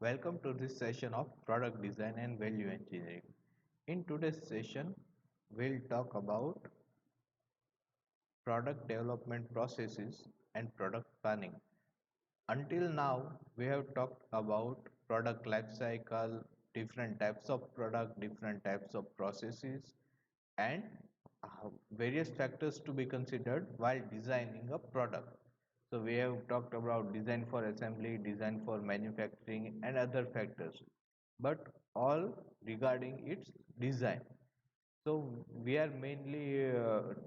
Welcome to this session of product design and value engineering. In today's session, we'll talk about product development processes and product planning. Until now, we have talked about product life cycle, different types of product, different types of processes, and various factors to be considered while designing a product. So we have talked about design for assembly, design for manufacturing, and other factors, but all regarding its design. So we are mainly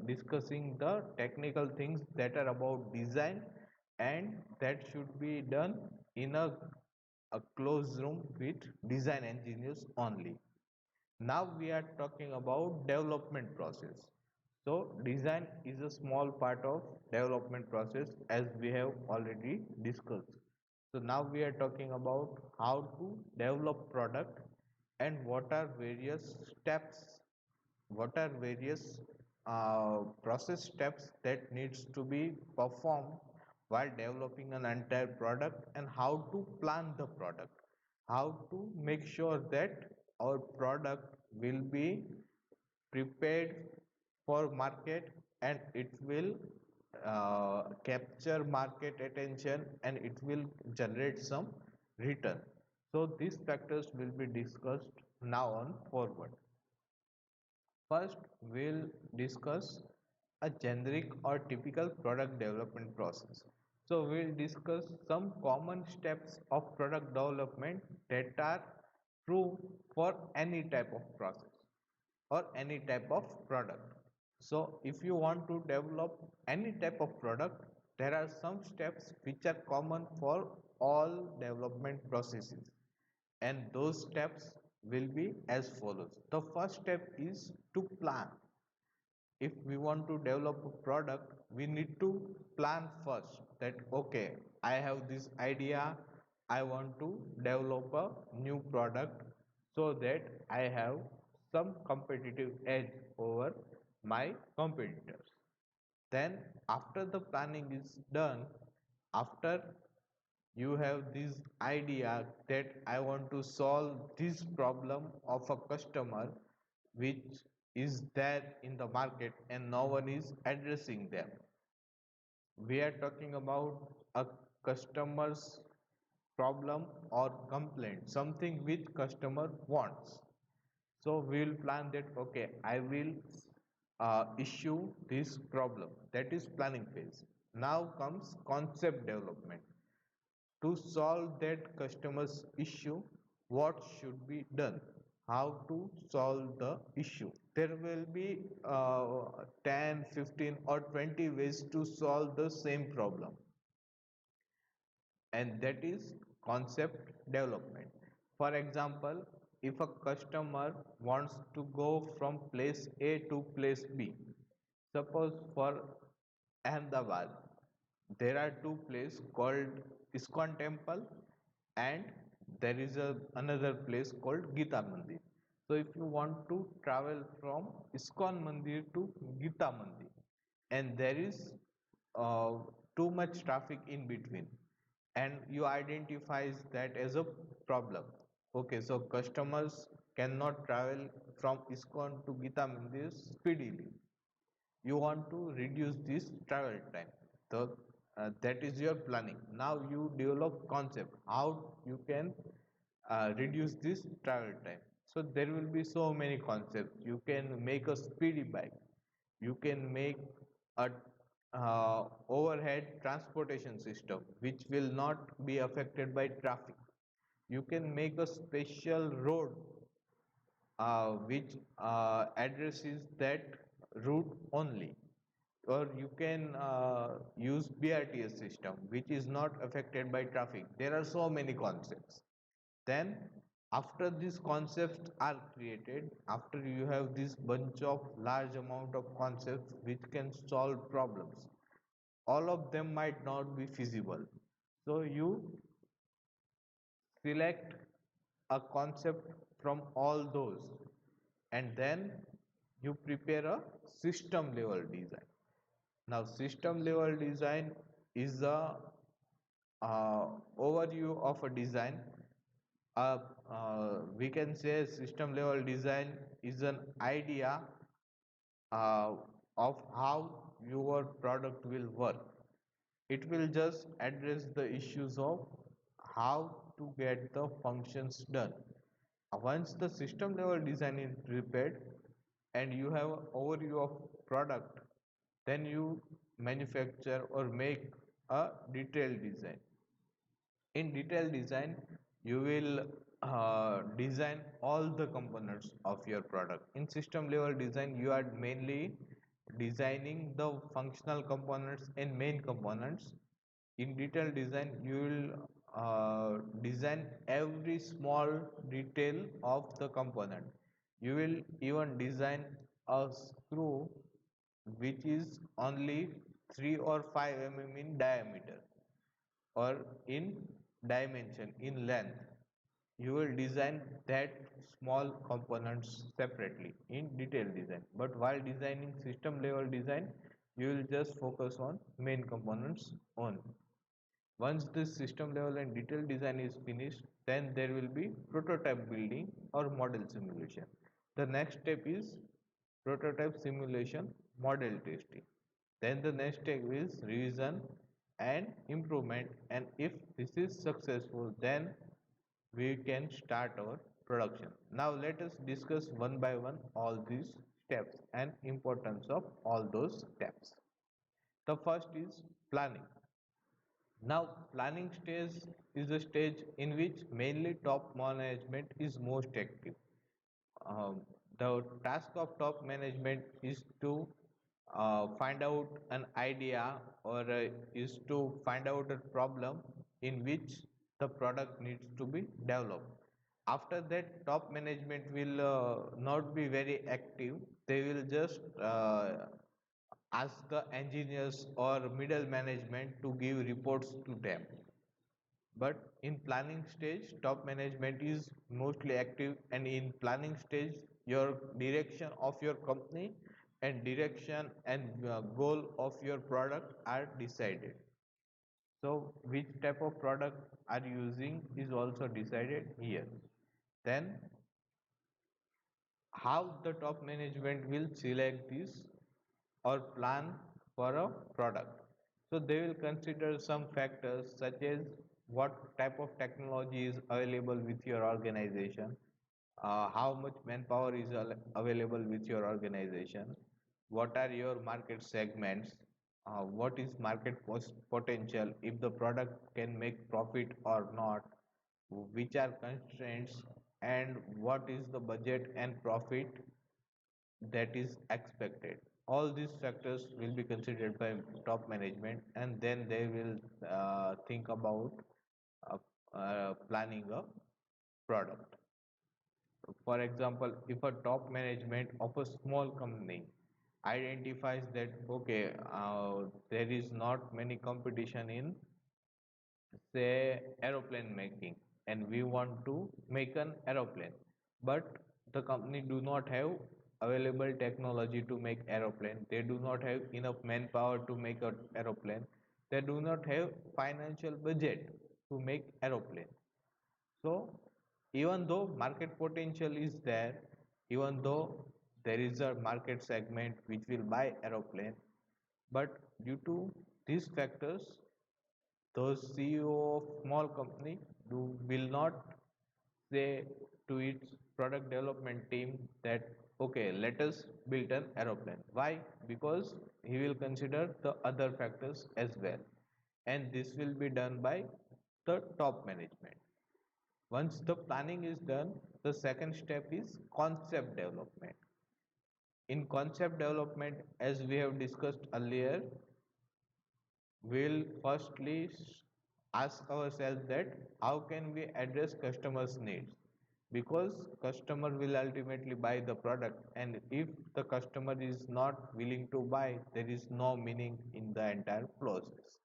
discussing the technical things that are about design and that should be done in a closed room with design engineers only. Now we are talking about development process. So design is a small part of development process as we have already discussed. So now we are talking about how to develop product and what are various steps, what are various process steps that needs to be performed while developing an entire product and how to plan the product, how to make sure that our product will be prepared for market and it will capture market attention and it will generate some return. So these factors will be discussed now on forward. First, we'll discuss a generic or typical product development process. So we'll discuss some common steps of product development that are true for any type of process or any type of product. So if you want to develop any type of product, there are some steps which are common for all development processes, and those steps will be as follows. The first step is to plan. If we want to develop a product, we need to plan first that okay, I have this idea, I want to develop a new product so that I have some competitive edge over my competitors. Then after the planning is done, after you have this idea that I want to solve this problem of a customer which is there in the market and no one is addressing them. We are talking about a customer's problem or complaint, something which customer wants. So we will plan that okay, I will issue this problem. That is planning phase. Now comes concept development. To solve that customer's issue, what should be done? How to solve the issue? There will be 10, 15 or 20 ways to solve the same problem, and that is concept development. For example, if a customer wants to go from place A to place B, suppose for Ahmedabad, there are two places called ISKCON Temple and there is another place called Gita Mandir. So if you want to travel from ISKCON Mandir to Gita Mandir and there is uh, too much traffic in between and you identifies that as a problem. Okay, so customers cannot travel from ISKCON to Gita Mandir speedily. You want to reduce this travel time. So that is your planning. Now you develop concept how you can reduce this travel time. So there will be so many concepts. You can make a speedy bike, you can make a overhead transportation system which will not be affected by traffic. You can make a special road which addresses that route only, or you can use BRTS system which is not affected by traffic. There are so many concepts. Then after these concepts are created, after you have this bunch of large amount of concepts which can solve problems, all of them might not be feasible. So you select a concept from all those and then you prepare a system level design. Now system level design is a overview of a design we can say system level design is an idea uh, of how your product will work. It will just address the issues of how to get the functions done. Once the system level design is prepared and you have an overview of product, then you manufacture or make a detailed design. In detailed design, you will design all the components of your product. In system level design, you are mainly designing the functional components and main components. In detailed design, you will design every small detail of the component. You will even design a screw which is only 3 or 5 in diameter or in dimension, in length. You will design that small components separately in detailed design. But while designing system level design, you will just focus on main components only. Once this system level and detailed design is finished, then there will be prototype building or model simulation. The next step is prototype simulation, model testing. Then the next step is revision and improvement, and if this is successful, then we can start our production. Now let us discuss one by one all these steps and importance of all those steps. The first is planning. Now, planning stage is a stage in which mainly top management is most active. The task of top management is to find out an idea or is to find out a problem in which the product needs to be developed. After that, top management will not be very active. They will just ask the engineers or middle management to give reports to them. But in planning stage, top management is mostly active, and in planning stage, your direction of your company and direction and goal of your product are decided. So which type of product are you using is also decided here. Then how the top management will select this or plan for a product. So they will consider some factors such as what type of technology is available with your organization, how much manpower is available with your organization, what are your market segments, what is market potential, if the product can make profit or not, which are constraints, and what is the budget and profit that is expected. All these factors will be considered by top management, and then they will think about uh, planning a product. For example, if a top management of a small company identifies that okay, there is not many competition in say aeroplane making, and we want to make an aeroplane, but the company do not have available technology to make aeroplane, they do not have enough manpower to make an aeroplane, they do not have financial budget to make aeroplane. So even though market potential is there, even though there is a market segment which will buy aeroplane, but due to these factors, those CEO of small company will not say to its product development team that okay, let us build an aeroplane. Why? Because he will consider the other factors as well, and this will be done by the top management. Once the planning is done, the second step is concept development. In concept development, as we have discussed earlier, we'll firstly ask ourselves that how can we address customers needs, because customer will ultimately buy the product, and if the customer is not willing to buy, there is no meaning in the entire process.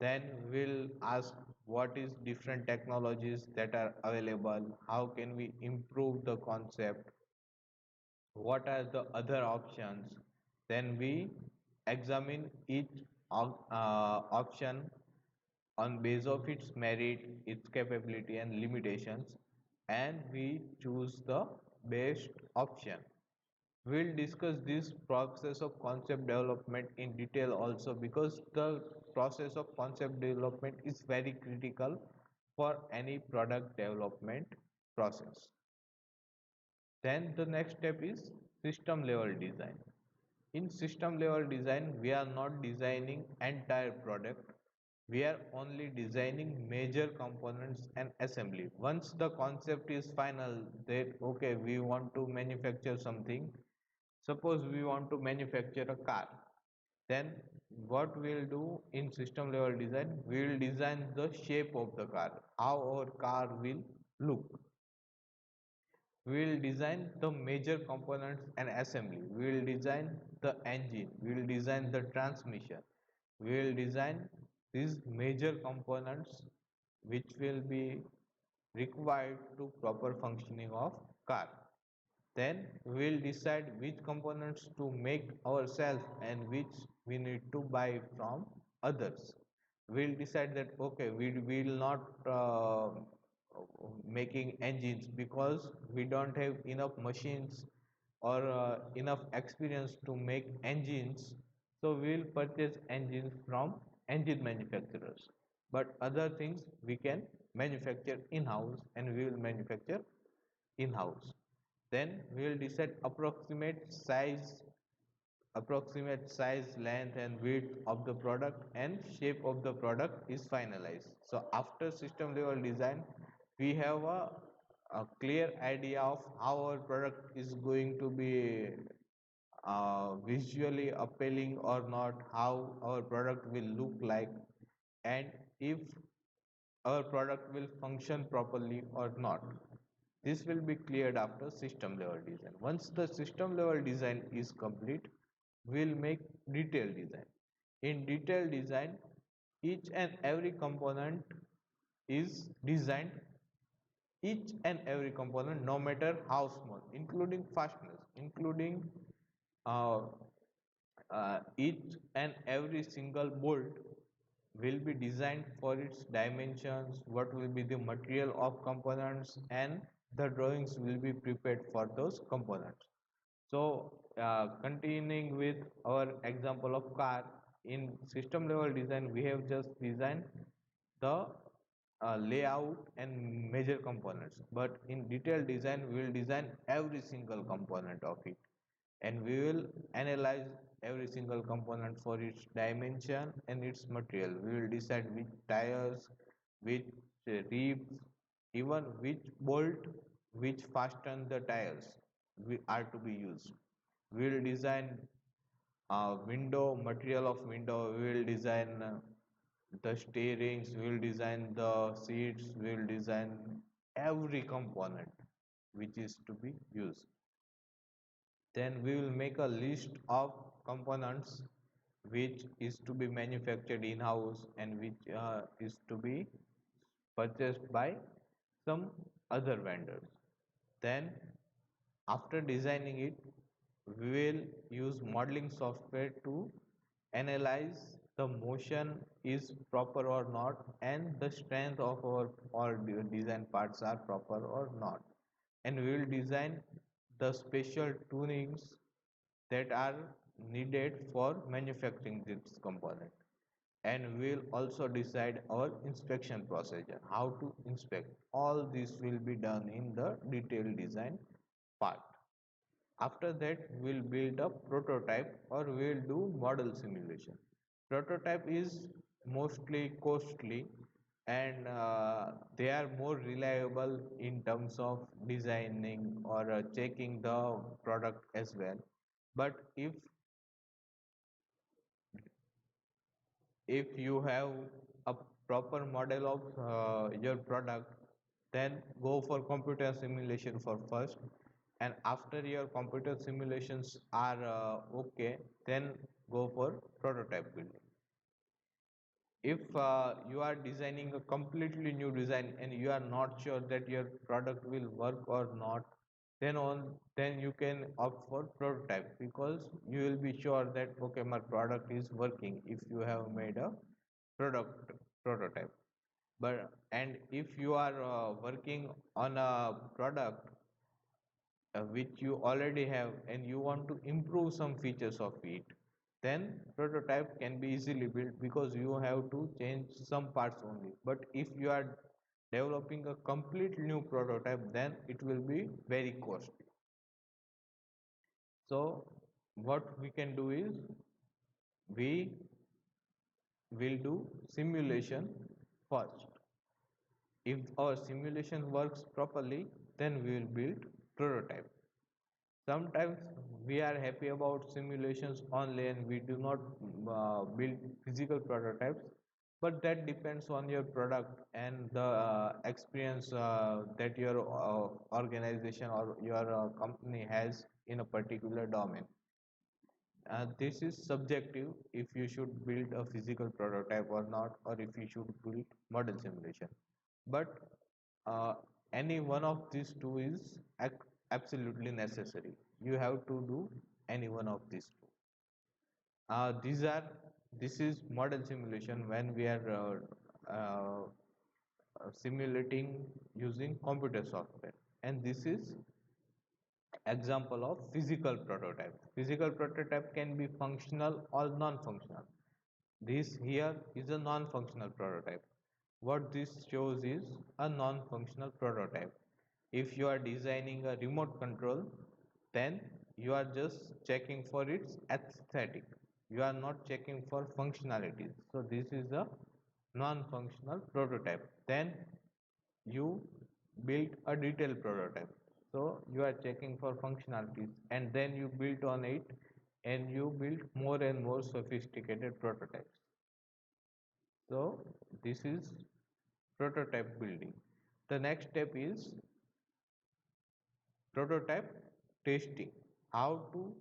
Then we'll ask what is different technologies that are available, how can we improve the concept, what are the other options. Then we examine each option on base of its merit, its capability and limitations, and we choose the best option. We'll discuss this process of concept development in detail also, because the process of concept development is very critical for any product development process. Then the next step is system level design. In system level design, we are not designing entire product. We are only designing major components and assembly. Once the concept is final, that okay, we want to manufacture something. Suppose we want to manufacture a car. Then what we'll do in system level design, we will design the shape of the car, how our car will look. We will design the major components and assembly. We will design the engine. We will design the transmission. We will design these major components which will be required to proper functioning of car. Then we will decide which components to make ourselves and which we need to buy from others. We will decide that okay, we will not making engines because we don't have enough machines or enough experience to make engines, so we will purchase engines from engine manufacturers, but other things we can manufacture in house, and we will manufacture in house. Then we will decide approximate size, length and width of the product, and shape of the product is finalized. So after system level design, we have a clear idea of how our product is going to be visually appealing or not, how our product will look like, and if our product will function properly or not. This will be cleared after system level design. Once the system level design is complete, we'll make detailed design. In detailed design, each and every component is designed, each and every component, no matter how small, including fasteners, including uh, each and every single bolt will be designed for its dimensions, what will be the material of components, and the drawings will be prepared for those components. So continuing with our example of car, in system level design we have just designed the layout and major components, but in detailed design we will design every single component of it, and we will analyze every single component for its dimension and its material. We will decide which tires, which ribs, even which bolt, which fasten the tires are to be used. We will design window, material of window. We will design the steerings. We will design the seats. We will design every component which is to be used. Then we will make a list of components which is to be manufactured in house and which is to be purchased by some other vendors. Then after designing it, we will use modeling software to analyze the motion is proper or not, and the strength of our all design parts are proper or not, and we will design the special tunings that are needed for manufacturing this component, and we will also decide our inspection procedure, how to inspect. All this will be done in the detailed design part. After that, we'll build a prototype or we'll do model simulation. Prototype is mostly costly, and they are more reliable in terms of designing or checking the product as well. But if you have a proper model of your product, then go for computer simulation for first, and after your computer simulations are okay, then go for prototype building. If you are designing a completely new design and you are not sure that your product will work or not, then you can opt for prototype, because you will be sure that okay, my product is working if you have made a product prototype. But and if you are working on a product which you already have and you want to improve some features of it, then prototype can be easily built because you have to change some parts only. But if you are developing a complete new prototype, then it will be very costly. So what we can do is we will do simulation first. If our simulation works properly, then we will build prototype. Sometimes we are happy about simulations only and we do not build physical prototypes, but that depends on your product and the experience that your organization or your company has in a particular domain. This is subjective if you should build a physical prototype or not, or if you should build model simulation. But uh, any one of these two is absolutely necessary. You have to do any one of these two. These are this is model simulation when we are simulating using computer software, and this is example of physical prototype. Physical prototype can be functional or non-functional. This here is a non-functional prototype. What this shows is a non-functional prototype. If you are designing a remote control, then you are just checking for its aesthetic. You are not checking for functionalities. So this is a non-functional prototype. Then you build a detailed prototype. So you are checking for functionalities and then you build on it and you build more and more sophisticated prototypes. So this is prototype building. The next step is prototype testing. How to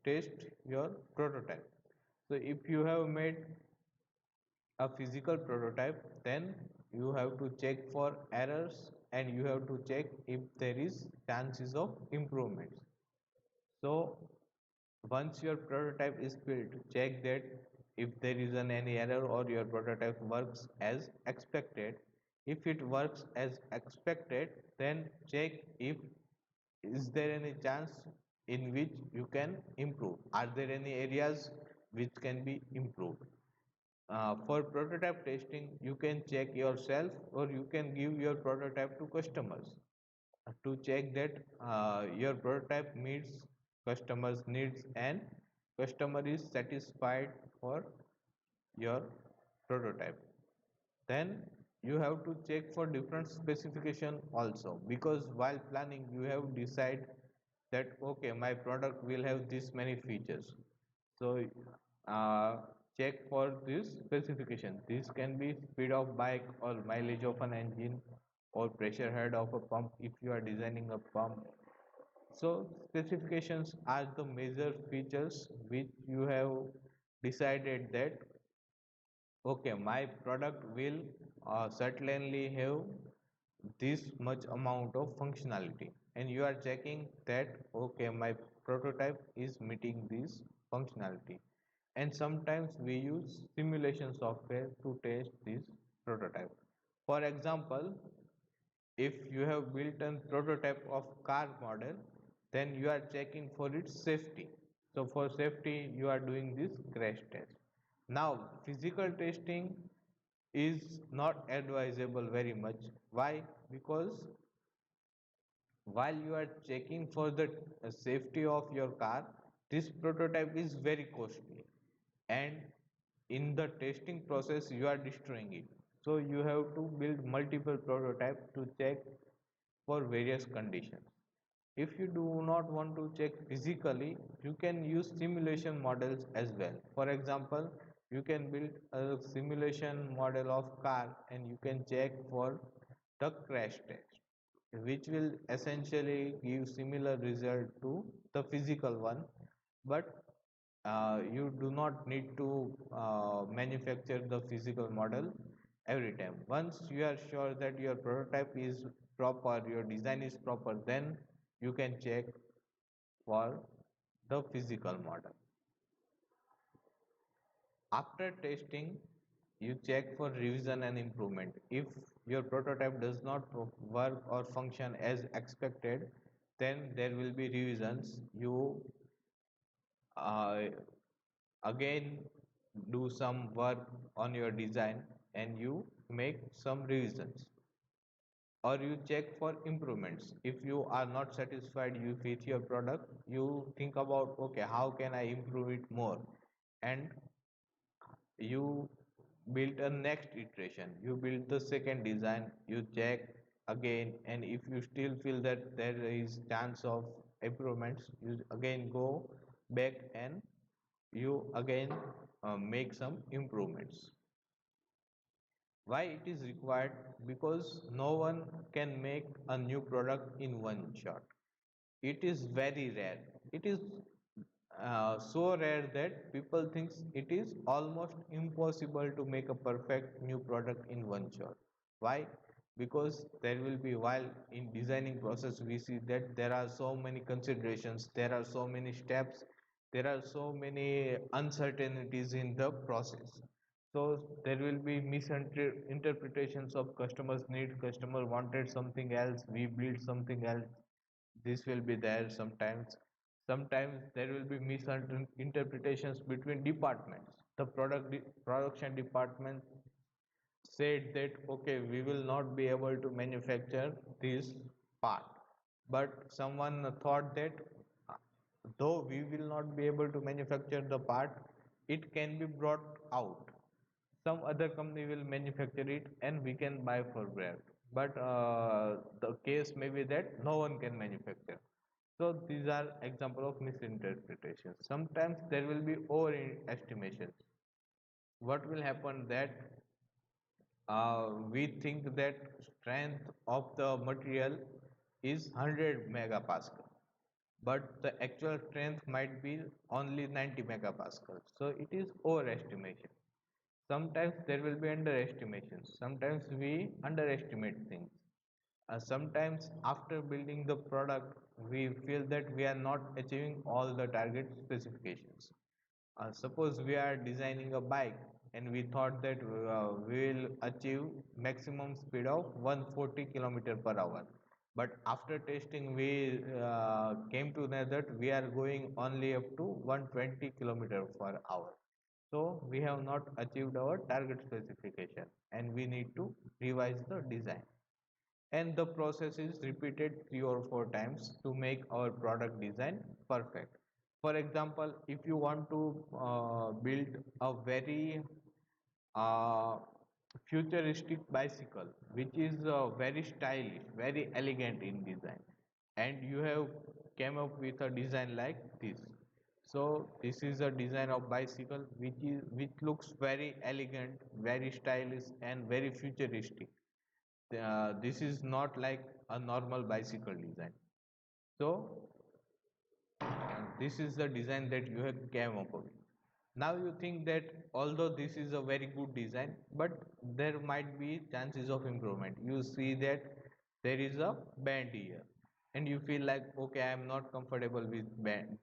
test your prototype. So if you have made a physical prototype, then you have to check for errors and you have to check if there is chances of improvements. So once your prototype is built, check that if there is any error or your prototype works as expected. If it works as expected, then check if is there any chance in which you can improve. Are there any areas which can be improved? For prototype testing, you can check yourself or you can give your prototype to customers to check that your prototype meets customers needs and customer is satisfied for your prototype. Then you have to check for different specification also, because while planning you have decide that okay, my product will have this many features. So uh, check for this specification. This can be speed of bike or mileage of an engine or pressure head of a pump if you are designing a pump. So specifications are the major features which you have decided that okay, my product will certainly have this much amount of functionality, and you are checking that okay, my prototype is meeting this functionality. And sometimes we use simulation software to test this prototype. For example, if you have built a prototype of car model, then you are checking for its safety. So for safety you are doing this crash test. Now physical testing is not advisable very much. Why? Because while you are checking for the safety of your car, this prototype is very costly, and in the testing process you are destroying it. So you have to build multiple prototypes to check for various conditions. If you do not want to check physically, you can use simulation models as well. For example, you can build a simulation model of car and you can check for the crash test, which will essentially give similar result to the physical one. But you do not need to manufacture the physical model every time. Once you are sure that your prototype is proper, your design is proper, then you can check for the physical model. After testing, you check for revision and improvement. If your prototype does not work or function as expected, then there will be revisions. You uh, again do some work on your design and you make some revisions, or you check for improvements. If you are not satisfied with your product, you think about, okay, how can I improve it more, and you build a next iteration, you build the second design, you check again, and if you still feel that there is chance of improvements, you again go back and you again make some improvements. Why it is required? Because no one can make a new product in one shot. It is very rare. It is so rare that people think it is almost impossible to make a perfect new product in one shot. Why? Because there will be, while in designing process we see that there are so many considerations, there are so many steps, there are so many uncertainties in the process. So there will be misinterpretations of customers need, customer wanted something else, we build something else. This will be there sometimes. Sometimes there will be misinterpretations between departments. The production department said that, okay, we will not be able to manufacture this part, but someone thought that uh, though we will not be able to manufacture the part, it can be brought out, some other company will manufacture it and we can buy for Grab. But the case may be that no one can manufacture. So these are example of misinterpretations. Sometimes there will be overestimations. What will happen that we think that strength of the material is 100 megapascal, but the actual strength might be only 90 megapascal. So it is overestimation. Sometimes there will be underestimations. Sometimes we underestimate things. Sometimes after building the product, we feel that we are not achieving all the target specifications. Suppose we are designing a bike and we thought that we will achieve maximum speed of 140 kilometer per hour. But after testing, we came to know that we are going only up to 120 kilometer per hour. So we have not achieved our target specification and we need to revise the design. And the process is repeated 3 or 4 times to make our product design perfect. For example, if you want to build a very uh, futuristic bicycle which is very stylish, very elegant in design, and you have came up with a design like this. So this is a design of bicycle which looks very elegant, very stylish and very futuristic. This is not like a normal bicycle design. So this is the design that you have came up with. Now you think that although this is a very good design, but there might be chances of improvement. You see that there is a band here and you feel like, okay, I am not comfortable with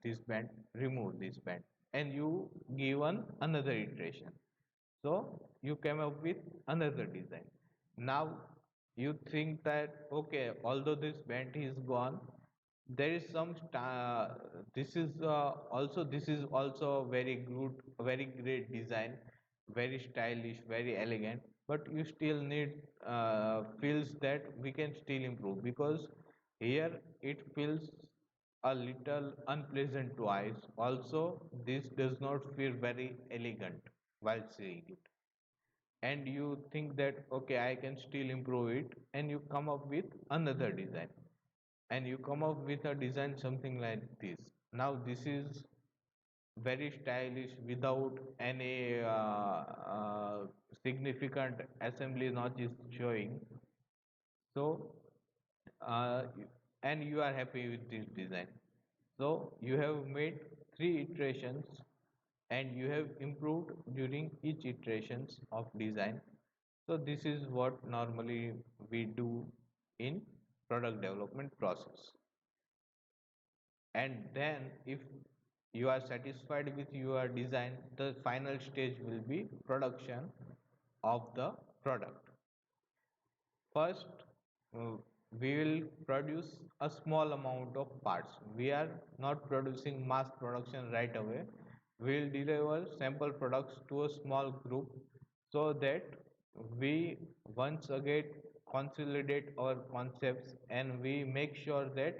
this band, remove this band, and you give another iteration. So you came up with another design. Now you think that, okay, although this band is gone, there is some this is also very good, very great design, very stylish, very elegant, but you still need feels that we can still improve, because here it feels a little unpleasant to eyes. Also this does not feel very elegant while seeing it, and you think that, okay, I can still improve it, and you come up with another design, and you come up with a design something like this. Now this is very stylish without any significant assembly notches showing. So uh, and you are happy with this design. So you have made 3 iterations and you have improved during each iterations of design. So this is what normally we do in product development process. And then if you are satisfied with your design, the final stage will be production, of the product. First, uh, we will produce a small amount of parts. We are not producing mass production right away. We will deliver sample products to a small group so that we once again consolidate our concepts and we make sure that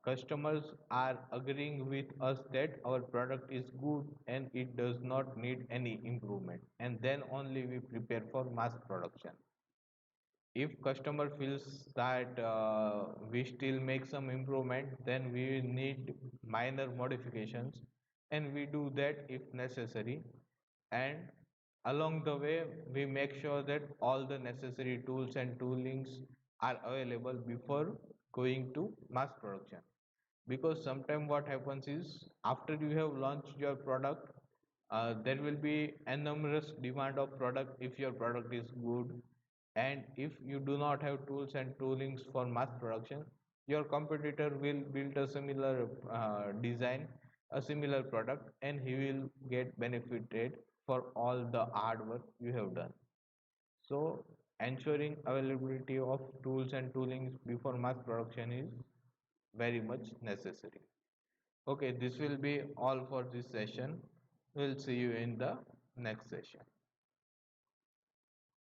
customers are agreeing with us that our product is good and it does not need any improvement, and then only we prepare for mass production. If customer feels that we still make some improvement, then we need minor modifications, and we do that if necessary. And along the way we make sure that all the necessary tools and toolings are available before going to mass production. Because sometimes what happens is, after you have launched your product, there will be enormous demand of product if your product is good, and if you do not have tools and toolings for mass production, your competitor will build a similar design, a similar product, and he will get benefited for all the hard work you have done. So ensuring availability of tools and toolings before mass production is very much necessary. Okay, this will be all for this session. We'll see you in the next session.